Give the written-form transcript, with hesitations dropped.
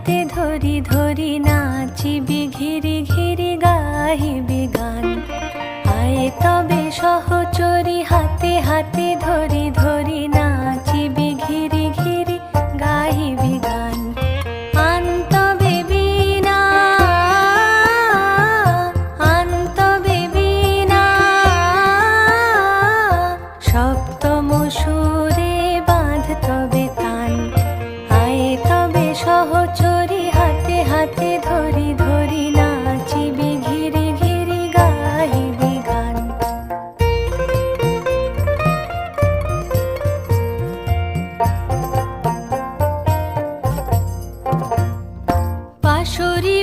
হাতে ধরি ধরি নাচিবি ঘিরি ঘিরি গাহিবি গান। আয়ে তবে সহচরি হাতে হাতে ধরি ধরি নাচিবি ঘিরি ঘিরি গাহিবি গান। আন তবে বীণা আন তবে বীণা সপ্তম সুরে বাঁধ তবে তান। আয়ে তবে সহচরি হাতে হাতে ধরি ধরি নাচিবি ঘিরি ঘিরি গাহিবি গান। পাশরি